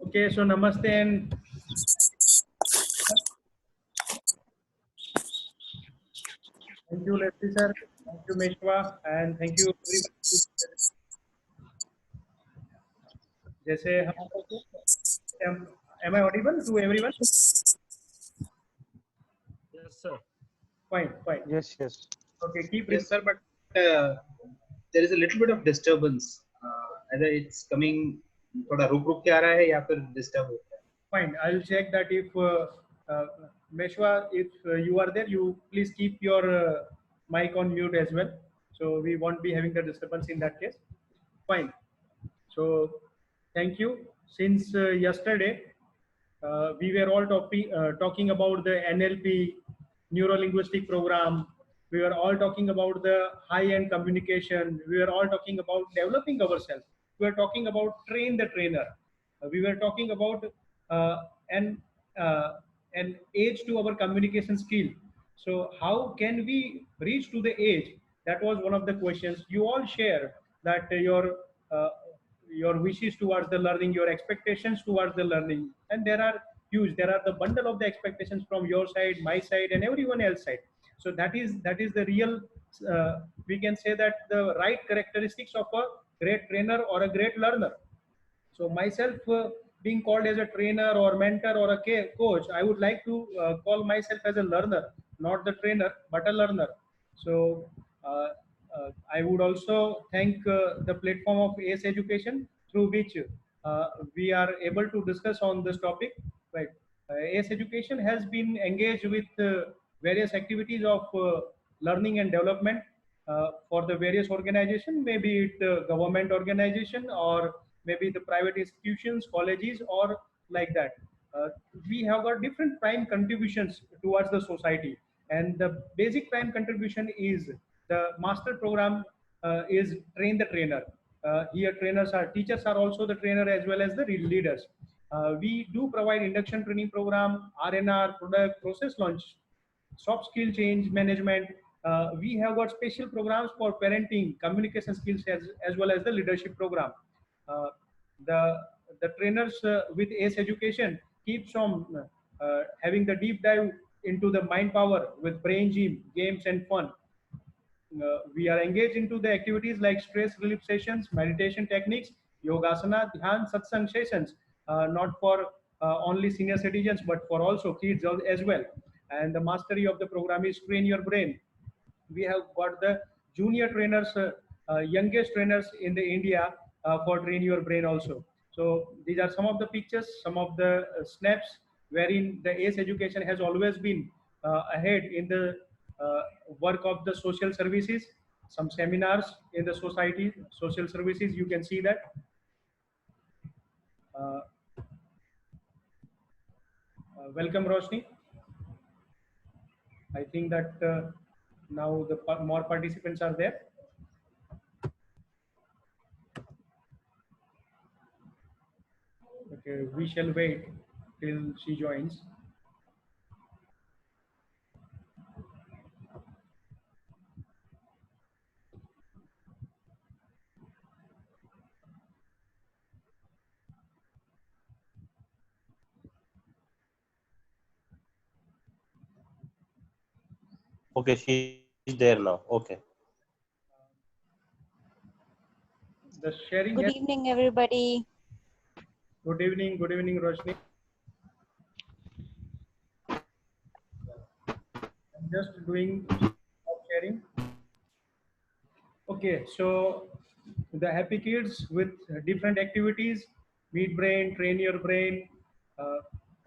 Okay, so namaste and thank you, Leslie sir. Thank you, Meshwa, and thank you everyone. जैसे हम am I audible to everyone? Yes, sir. Fine, fine. Yes, yes. Okay, keep Yes, sir, but there is a little bit of disturbance. Either it's coming थोड़ा रुक के आ रहा है या फिर disturb होता है. fine. I'll check that if uh, Meshwa, if you are there, you please keep your mic on mute as well. So we won't be having the disturbance in that case. Fine. So thank you. Since yesterday, we were all talking about the NLP, neuro-linguistic program. We were all talking about the high-end communication. We were all talking about developing ourselves. We were talking about train the trainer. We were talking about uh, an uh, an age to our communication skill. So how can we reach to the age? That was one of the questions. You all share that uh, your wishes towards the learning, your expectations towards the learning, and there are huge. There are the bundle of the expectations from your side, my side, and everyone else side. So that is the real. We can say that the right characteristics of a great trainer or a great learner. So myself, being called as a trainer or mentor or a coach, I would like to call myself as a learner, not the trainer, but a learner. So I would also thank the platform of ACE Education, through which we are able to discuss on this topic. Right. ACE Education has been engaged with various activities of learning and development for the various organization, maybe it government organization or maybe the private institutions, colleges, or like that. Uh, we have got different prime contributions towards the society, and the basic prime contribution is the master program is train the trainer. Here, teachers are also the trainer as well as the leaders. We do provide induction training program, RNR, product process launch, soft skill change management. We have got special programs for parenting, communication skills, as well as the leadership program. Uh, the the trainers with ACE Education keeps on having the deep dive into the mind power with brain gym, games, and fun. We are engaged into the activities like stress relief sessions, meditation techniques, yogasana, dhyan, satsang sessions, not for only senior citizens, but for also kids as well. And the mastery of the program is train your brain. We have got the junior trainers, youngest trainers in the India for train your brain also. So these are some of the pictures, some of the snaps wherein the ACE Education has always been ahead in the uh, work of the social services, some seminars in the society, social services, you can see that. Uh, Welcome, Roshni. I think that now the more participants are there. Okay, we shall wait till she joins. Okay, she's there now. Okay. The sharing. Good evening, everybody. Good evening, Roshni. I'm just doing sharing. Okay, so the happy kids with different activities, meet brain, train your brain, uh,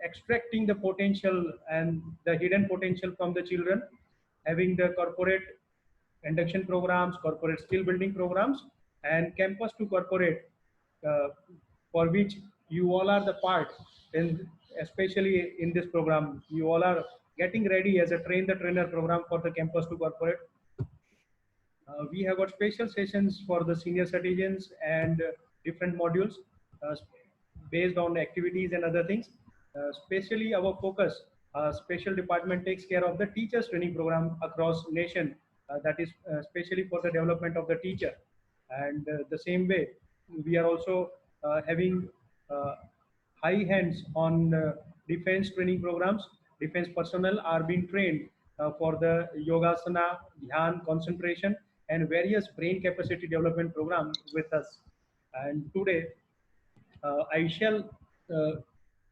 extracting the potential and the hidden potential from the children, having the corporate induction programs, corporate skill building programs, and campus to corporate, uh, for which you all are the part, and especially in this program, you all are getting ready as a train the trainer program for the campus to corporate. We have got special sessions for the senior citizens and different modules uh, based on activities and other things. Especially our focus, special department takes care of the teachers training program across nation. That is especially for the development of the teacher. And the same way, we are also having uh, high hands on defense training programs. Defense personnel are being trained for the yogasana, dhyan, concentration, and various brain capacity development programs with us. And today, I shall uh,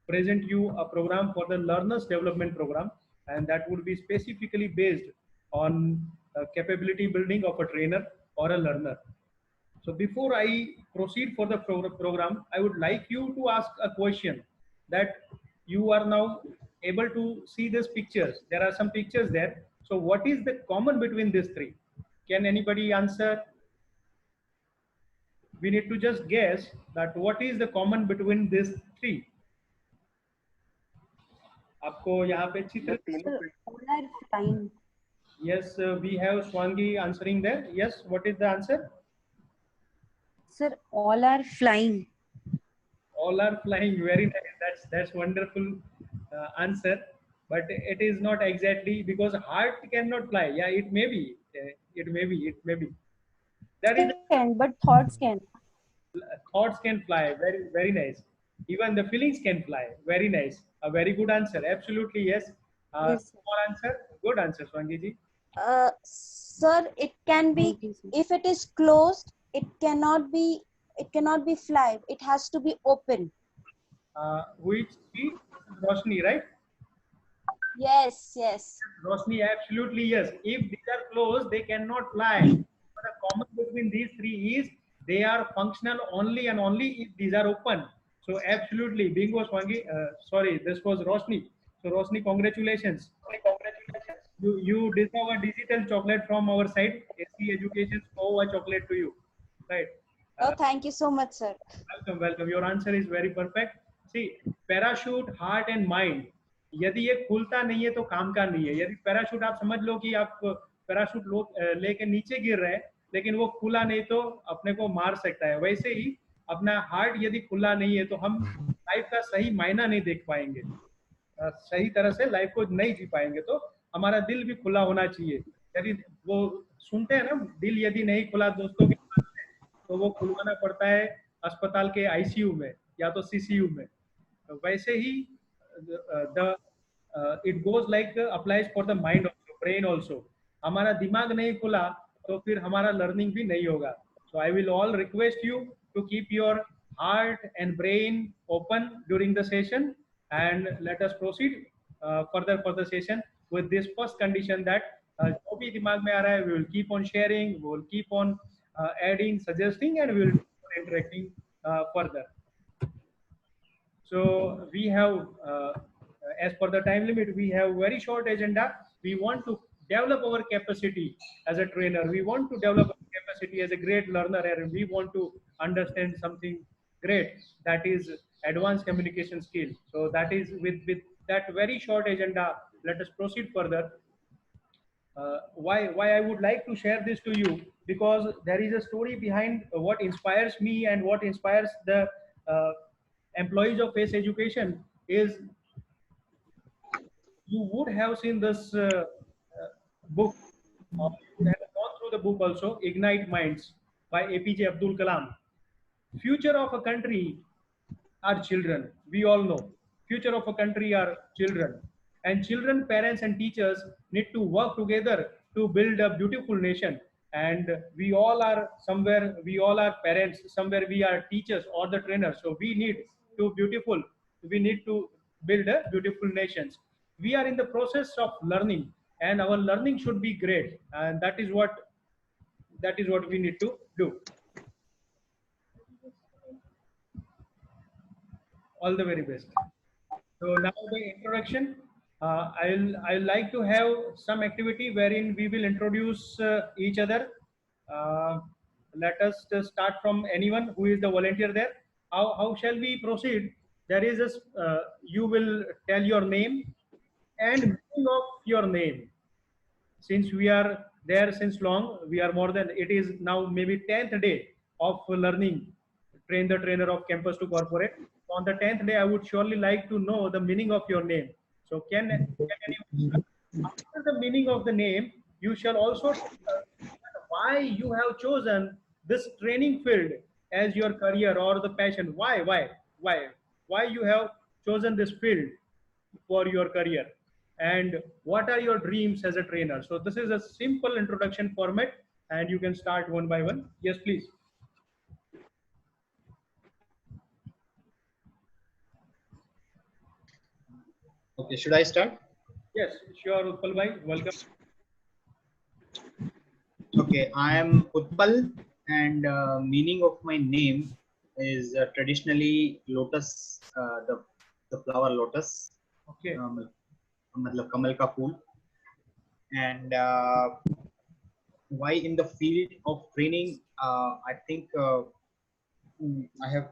present you a program for the learners development program, and that would be specifically based on capability building of a trainer or a learner. So before I proceed for the program, I would like you to ask a question that you are now able to see these pictures. There are some pictures there. So what is the common between these three? Can anybody answer? We need to just guess that what is the common between these three. आपको यहाँ पे चित्र All are flying. Yes, we have Swangi answering there. Yes, what is the answer? Sir, all are flying. All are flying. Very nice. That's wonderful answer. But it is not exactly, because heart cannot fly. Yeah, it may be. It may be. It may be. That is, Can, but thoughts can. thoughts can fly. Very nice. Even the feelings can fly. Very nice. A very good answer. Absolutely yes. Yes, sir. More answer. Good answer, Swangi ji. Sir, it can be, Thank you, sir. if it is closed, it cannot be fly. It has to be open. Which is Roshni, right? Yes, yes. Roshni, absolutely yes. If these are closed, they cannot fly. But the common between these three is they are functional only and only if these are open. So absolutely, bingo, Swangi. Sorry, this was Roshni. So Roshni, congratulations. You deserve a digital chocolate from our side. SC Education owe a chocolate to you. Right. Oh, thank you so much, sir. Welcome. Your answer is very perfect. See, parachute, heart and mind. यदि ये खुलता नहीं है तो काम का नहीं है. यदि पैराशूट आप समझ लो कि आप पैराशूट लेके नीचे गिर रहे हैं, लेकिन वो खुला नहीं तो अपने को मार सकता है. वैसे ही अपना हार्ट यदि खुला नहीं है तो हम लाइफ का सही मायना नहीं देख पाएंगे, सही तरह से लाइफ को नहीं जी पाएंगे. तो हमारा दिल भी खुला होना चाहिए. यदि वो सुनते हैं ना, दिल यदि नहीं खुला दोस्तों के साथ में, तो वो खुलवाना पड़ता है अस्पताल के आईसीयू में या तो सीसीयू में. तो वैसे ही it goes like applies for the mind also, brain also. हमारा दिमाग नहीं खुला तो फिर हमारा learning भी नहीं होगा. So I will all request you to keep your heart and brain open during the session, and let us proceed further for the session with this first condition that जो भी दिमाग में आ रहा है, we will keep on sharing, we will keep on adding, suggesting, and we will keep on interacting further. So we have, as per the time limit, we have very short agenda. We want to develop our capacity as a trainer. We want to develop our capacity as a great learner, and we want to understand something great, that is advanced communication skill. So that is with that very short agenda, let us proceed further. Why I would like to share this to you, because there is a story behind what inspires me and what inspires the employees of Face Education. Is you would have seen this book, or you would have gone through the book also, Ignite Minds by APJ Abdul Kalam. Future of a country are children. We all know future of a country are children, and children, parents and teachers need to work together to build a beautiful nation. And we all are somewhere, we all are parents, somewhere we are teachers or the trainers. So we need to build a beautiful nations. We are in the process of learning, and our learning should be great, and that is what we need to do. All the very best. So now the introduction. I'll like to have some activity wherein we will introduce each other. Let us start from anyone who is the volunteer there. How shall we proceed? There is a you will tell your name and meaning of your name. Since we are there since long, we are more than, it is now maybe 10th day of learning Train the Trainer of Campus to Corporate. So on the 10th day, I would surely like to know the meaning of your name. So can anyone, after the meaning of the name, you shall also tell why you have chosen this training field as your career or the passion. Why? why you have chosen this field for your career, and what are your dreams as a trainer. So this is a simple introduction format, and you can start one by one. Yes, please. Okay, should I start? Yes, sure, Utpal bhai, welcome. Okay, I am Utpal, and meaning of my name is traditionally lotus, the flower lotus, Okay. मतलब कमल का फूल. And why in the field of training? I think I have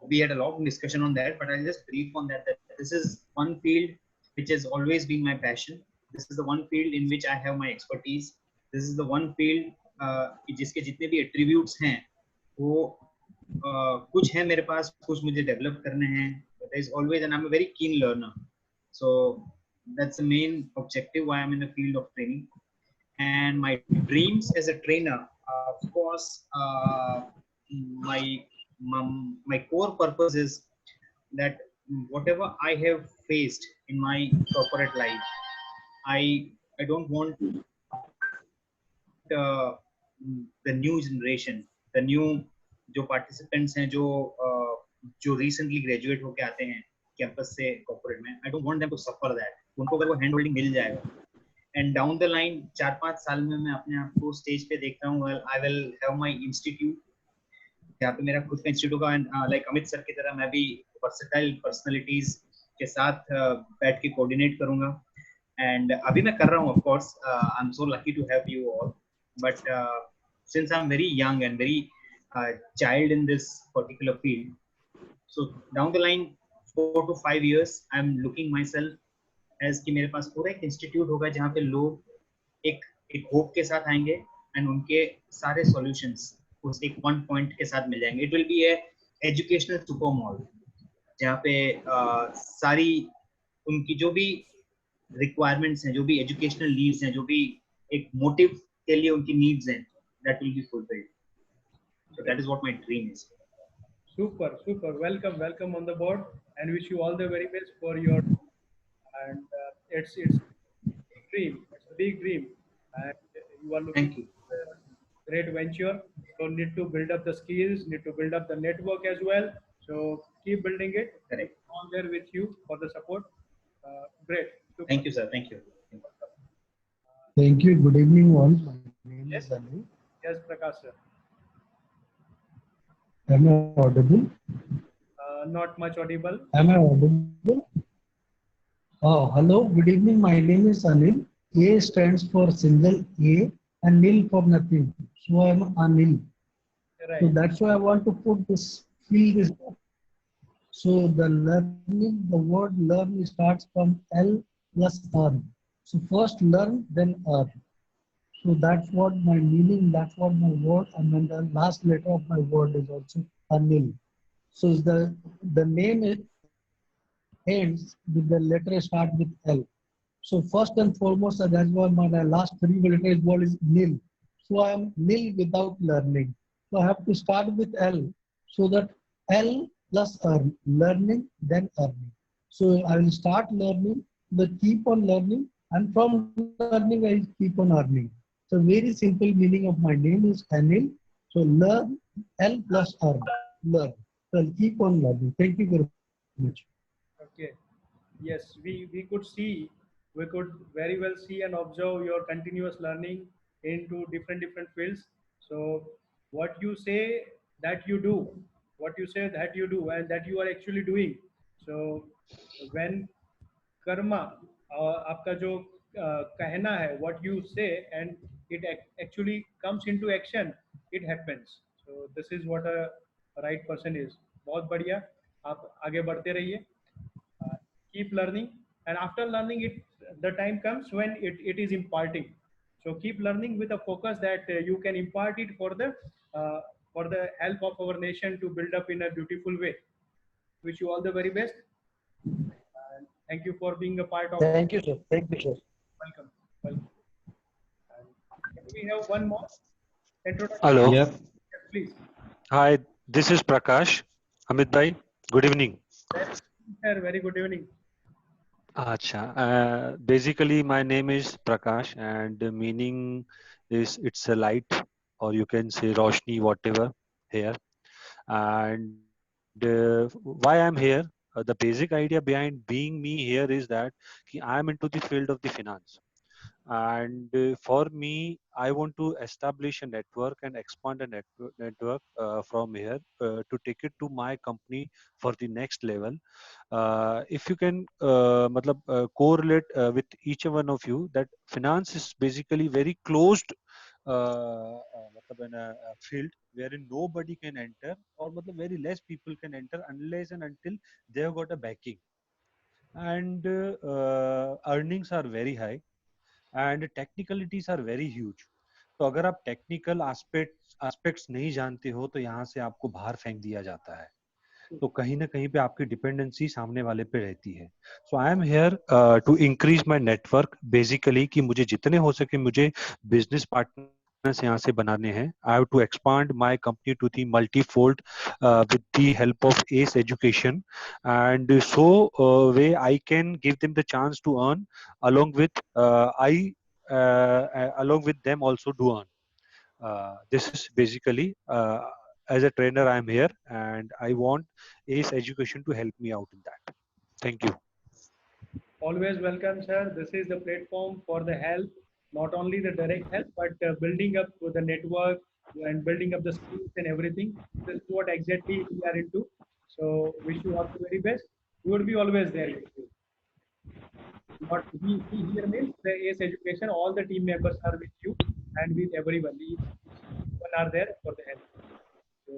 we had a long discussion on that, but I'll just brief on that. That this is one field which has always been my passion. This is the one field in which I have my expertise. This is the one field जिसके जितने भी attributes हैं वो कुछ है मेरे पास, कुछ मुझे develop करने हैं. There is always, and I'm a very keen learner. So that's the main objective why I'm in the field of training. And my dreams as a trainer, of course, my core purpose is that whatever I have faced in my corporate life, I don't want the new generation, the new जो participants हैं जो recently graduate होके आते हैं campus से corporate में, I don't want them to suffer that. उनको अगर वो hand holding मिल जाएगा, and down the line 4-5 साल में मैं अपने आप को स्टेज पे देखता हूँ, well, I will have my institute, यहाँ पे मेरा खुद का इंस्टीट्यूट होगा, like अमित सर की तरह मैं भी versatile personalities के साथ बैठ के coordinate करूँगा. And अभी मैं कर रहा हूँ, of course, I'm so lucky to have you all, but since I'm very young and very child in this particular field, so down the line 4 to 5 years I'm looking myself as कि मेरे पास पूरा एक institute होगा जहाँ पे लोग एक hope के साथ आएंगे एंड उनके सारे सॉल्यूशंस उस एक वन पॉइंट के साथ मिल जाएंगे. It will be A educational super mall जहाँ पे सारी उनकी जो भी रिक्वायरमेंट्स हैं, जो भी एजुकेशनल नीड्स हैं, जो भी एक मोटिव के लिए उनकी नीड्स हैं, that will be fulfilled. So that is what my dream is. Super, super. Welcome on the board, and wish you all the very best for your. And it's a big dream. It's a big dream, and you are looking Thank you. at a great venture. So need to build up the skills, need to build up the network as well. So keep building it. Correct. All there with you for the support. Great. Super. Thank you, sir. Thank you. Thank you. Good evening, all. My name Yes. is Anil. Yes, Prakash sir. Am I audible? Not much audible. Am I audible? Oh, hello. Good evening. My name is Anil. A stands for single A and nil for nothing. So I am Anil. Right. So that's why I want to put this field is. So the learning, the word learn starts from L plus earn. So first learn, then earn. So that's what my meaning, that's what my word, and then the last letter of my word is also Anil. So the name ends with the letter start with L. So first and foremost, that's why my last 3 letters word is nil. So I am nil without learning. So I have to start with L. So that L plus earn, learning, then earning. So I will start learning, but keep on learning, and from learning I keep on earning. So very simple meaning of my name is Anil. So learn, L plus earn, learn. So I'll keep on learning. Thank you very much. Okay. Yes, we could see, we could very well see and observe your continuous learning into different fields. So what you say that you do, what you say that you do, and that you are actually doing. So when karma, आपका जो कहना है, what you say and it actually comes into action, it happens. So this is what a right person is. बहुत बढ़िया, आप आगे बढ़ते रहिए. Keep learning, and after learning it, the time comes when it is imparting. So keep learning with a focus that you can impart it for the help of our nation to build up in a beautiful way. Wish you all the very best, and thank you for being a part of. Thank you, sir. Thank you, sir. Welcome. And we have one more introduction. Hello. Yeah. Please. Hi, this is Prakash. Amit bhai, good evening. Sir, very good evening. Acha. Basically, my name is Prakash, and the meaning is it's a light, or you can say Roshni, whatever here. And why I'm here, the basic idea behind being me here is that I'm into the field of the finance. And for me, I want to establish a network and expand a network from here to take it to my company for the next level. If you can correlate with each one of you, that finance is basically very closed in a field wherein nobody can enter, or very less people can enter unless and until they have got a backing. And earnings are very high and technicalities are very huge. तो अगर आप technical aspects नहीं जानते हो तो यहाँ से आपको बाहर फेंक दिया जाता है, तो कहीं ना कहीं पे आपकी डिपेंडेंसी सामने वाले पे रहती है. So I am here to increase my network, basically कि मुझे जितने हो सके मुझे बिजनेस पार्टनर्स यहाँ से बनाने हैं. I have to expand my company to the multifold with the help of S education, and so way I can give them the chance to earn along with along with them also do earn. This is basically as a trainer I am here, and I want ACE Education to help me out in that. Thank you. Always welcome, sir. This is the platform for the help, not only the direct help, but building up the network and building up the skills and everything. This is what exactly we are into. So wish you all the very best. We would be always there with you. What we here means the ACE Education, all the team members are with you and with everyone. Everyone are there for the help. So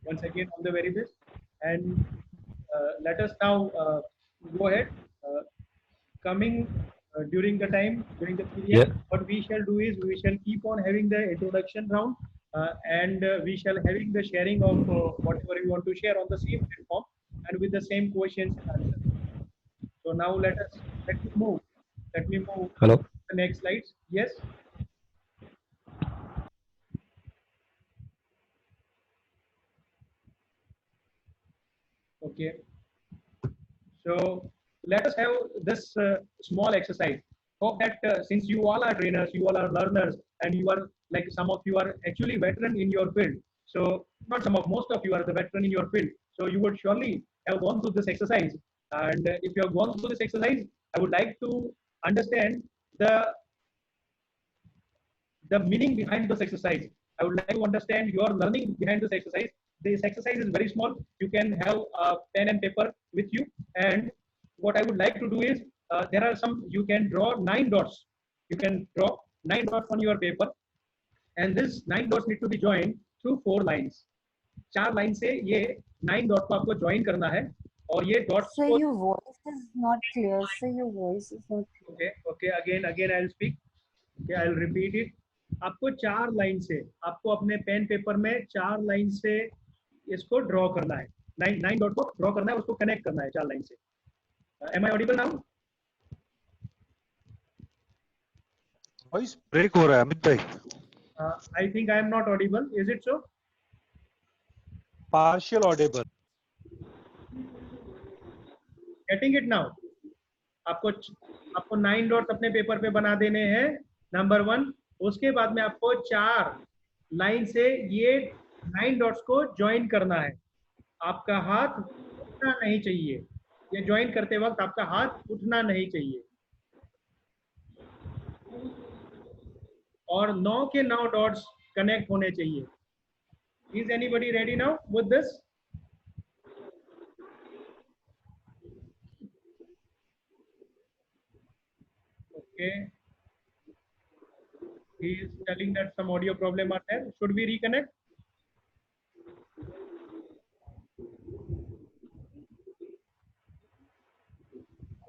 once again, all the very best. And let us now go ahead. Coming during the time, during the period, what we shall do is we shall keep on having the introduction round, and we shall having the sharing of whatever we want to share on the same platform and with the same questions and answers. So now let me move. Let me move. Hello. To the next slides. Yes. Okay. So let us have this small exercise. Hope that since you all are trainers, you all are learners, and you are like some of you are actually veteran in your field. So not some of, most of you are the veteran in your field. So you would surely have gone through this exercise. And if you have gone through this exercise, I would like to understand the meaning behind this exercise. I would like to understand your learning behind this exercise. This exercise is very small. You can have a pen and paper with you. And what I would like to do is, there are some, you can draw 9 dots. You can draw 9 dots on your paper. And this 9 dots need to be joined through 4 lines. 4 lines से ये 9 dot को आपको join करना है और ये dot Sir, your voice is not clear. Sir, your voice is not clear. okay again I'll speak. Okay, I'll repeat it. आपको 4 line से, आपको अपने पेन पेपर में 4 लाइन से इसको ड्रॉ करना है. 9 डॉट को ड्रॉ करना है, उसको कनेक्ट करना है 4 लाइन से. Am I audible now? Voice break हो रहा है अमित भाई. I think I am not audible. Is it so? Partial audible. Getting it now? आपको 9 डॉट्स अपने पेपर पे बना देने हैं, नंबर 1. उसके बाद में आपको 4 लाइन से ये 9 डॉट्स को ज्वाइन करना है. आपका हाथ उठना नहीं चाहिए. ये ज्वाइन करते वक्त आपका हाथ उठना नहीं चाहिए. और 9 के 9 डॉट्स कनेक्ट होने चाहिए. Is anybody ready now with this? Okay. He is telling that some audio problem are there. Should we reconnect?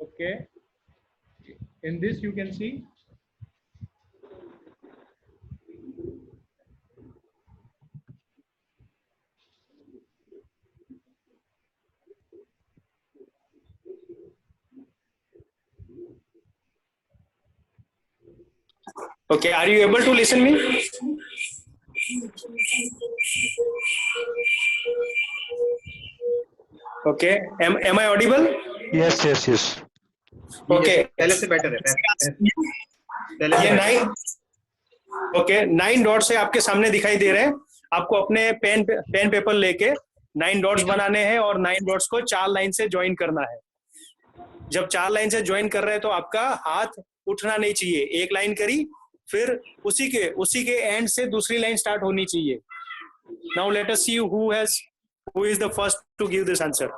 Okay. In this you can see. Okay, are you able to listen me? Okay. Am I audible? Yes, yes, yes. Okay. पहले से better है, पहले ये से 9 okay 9 dots है आपके सामने दिखाई दे रहे हैं. आपको अपने पेन पेपर लेके 9 डॉट्स बनाने हैं और 9 डॉट्स को 4 लाइन से ज्वाइन करना है. जब 4 लाइन से ज्वाइन कर रहे हैं तो आपका हाथ उठना नहीं चाहिए. एक लाइन करी, फिर उसी के एंड से दूसरी लाइन स्टार्ट होनी चाहिए. Now let us see who is the first to give this answer.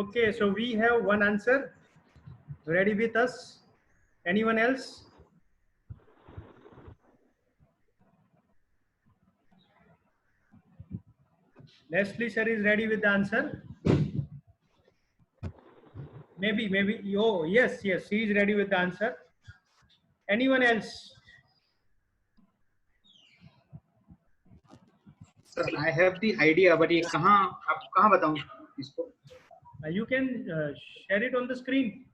Okay, so we have one answer ready with us. Anyone else? Leslie sir is ready with the answer. Maybe. Oh, yes, he is ready with the answer. Anyone else? Sir, I have the idea, but ये कहाँ बताऊँ इसको? You can share it on the screen.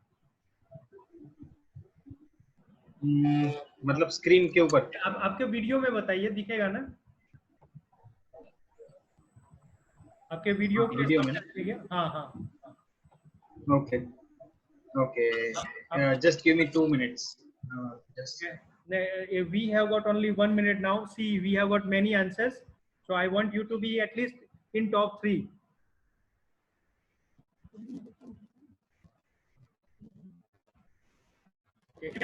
मतलब screen के ऊपर? आप आपके video में बताइए, दिखेगा ना आपके वीडियो में? हाँ. Okay. Just give me 2 minutes. We have got only 1 minute now. See, we have got many answers, so I want you to be at least in top 3. Yes,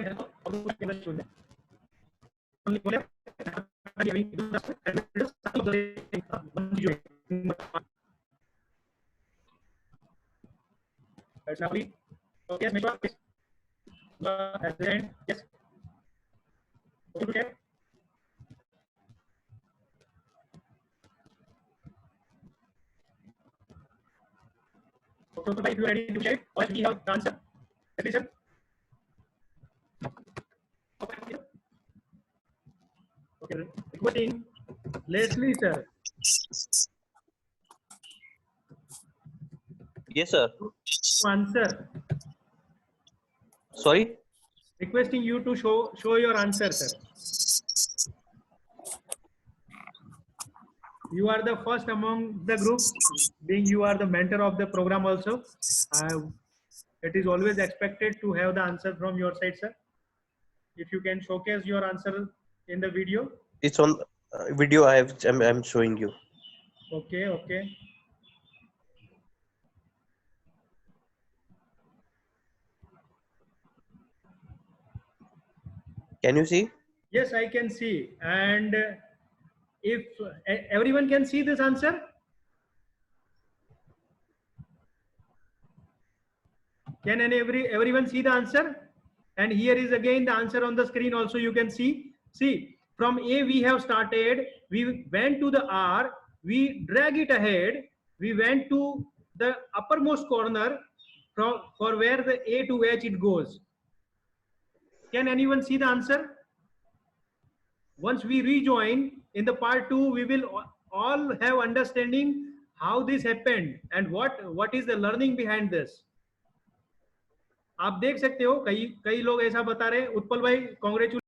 yes. Okay. So, if you are ready to share, or we have the answer. Listen. Okay. Requesting Leslie sir. Yes, sir. Answer. Sorry. Requesting you to show your answer, sir. You are the first among the group, being you are the mentor of the program also. It is always expected to have the answer from your side, sir. If you can showcase your answer in the video. It's on video. I'm showing you. Okay. Can you see? Yes, I can see. And if everyone can see this answer, can everyone see the answer? And here is again the answer on the screen. Also, you can see. See, from A we have started. We went to the R. We drag it ahead. We went to the uppermost corner for where the A to H it goes. Can anyone see the answer? Once we rejoin in the part 2, we will all have understanding how this happened and what is the learning behind this. आप देख सकते हो कई लोग ऐसा बता रहे हैं. उत्पल भाई, कांग्रेचुलेशन.